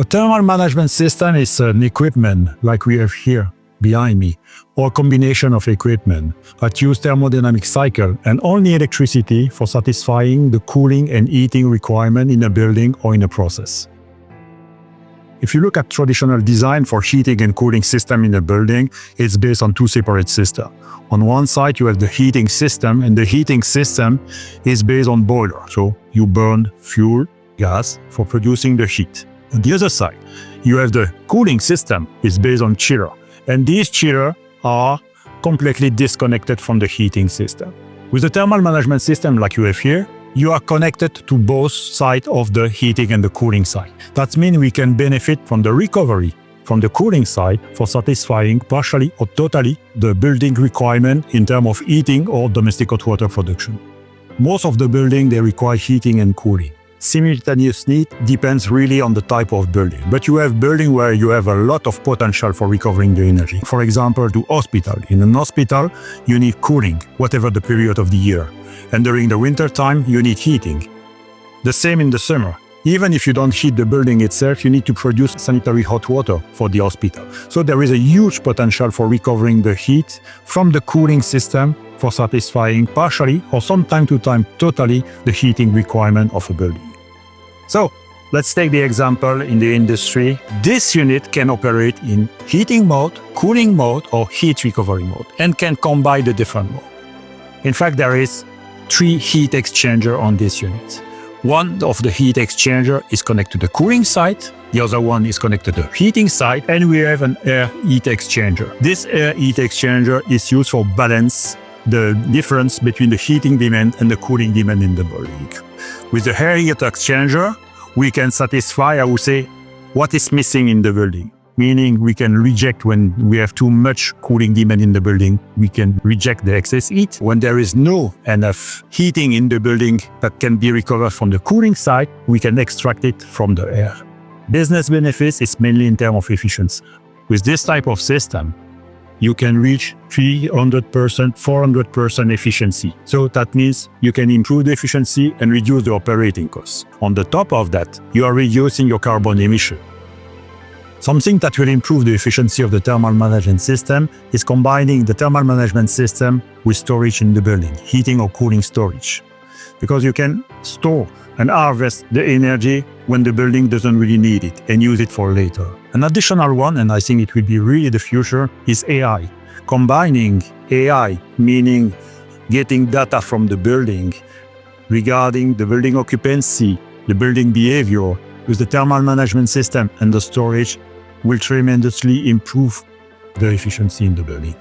A thermal management system is an equipment like we have here behind me, or a combination of equipment that use thermodynamic cycle and only electricity for satisfying the cooling and heating requirement in a building or in a process. If you look at traditional design for heating and cooling system in a building, it's based on two separate systems. On one side, you have the heating system, and the heating system is based on boiler. So you burn fuel, gas for producing the heat. On the other side, you have the cooling system, is based on chiller. And these chillers are completely disconnected from the heating system. With the thermal management system like you have here, you are connected to both sides of the heating and the cooling side. That means we can benefit from the recovery from the cooling side for satisfying partially or totally the building requirement in terms of heating or domestic hot water production. Most of the buildings, they require heating and cooling. Simultaneous need depends really on the type of building, but you have building where you have a lot of potential for recovering the energy. For example, to hospital. In an hospital, you need cooling, whatever the period of the year. And during the winter time, you need heating. The same in the summer. Even if you don't heat the building itself, you need to produce sanitary hot water for the hospital. So there is a huge potential for recovering the heat from the cooling system for satisfying partially or from time to time totally the heating requirement of a building. So let's take the example in the industry. This unit can operate in heating mode, cooling mode, or heat recovery mode, and can combine the different modes. In fact, there is 3 heat exchangers on this unit. One of the heat exchanger is connected to the cooling side, the other one is connected to the heating side, and we have an air heat exchanger. This air heat exchanger is used for balance the difference between the heating demand and the cooling demand in the building. With the air heat exchanger, we can satisfy, I would say, what is missing in the building. Meaning we can reject when we have too much cooling demand in the building, we can reject the excess heat. When there is no enough heating in the building that can be recovered from the cooling side, we can extract it from the air. Business benefits is mainly in terms of efficiency. With this type of system, you can reach 300%, 400% efficiency. So that means you can improve the efficiency and reduce the operating costs. On the top of that, you are reducing your carbon emission. Something that will improve the efficiency of the thermal management system is combining the thermal management system with storage in the building, heating or cooling storage. Because you can store and harvest the energy when the building doesn't really need it and use it for later. An additional one, and I think it will be really the future, is AI. Combining AI, meaning getting data from the building regarding the building occupancy, the building behavior, with the thermal management system and the storage will tremendously improve the efficiency in the building.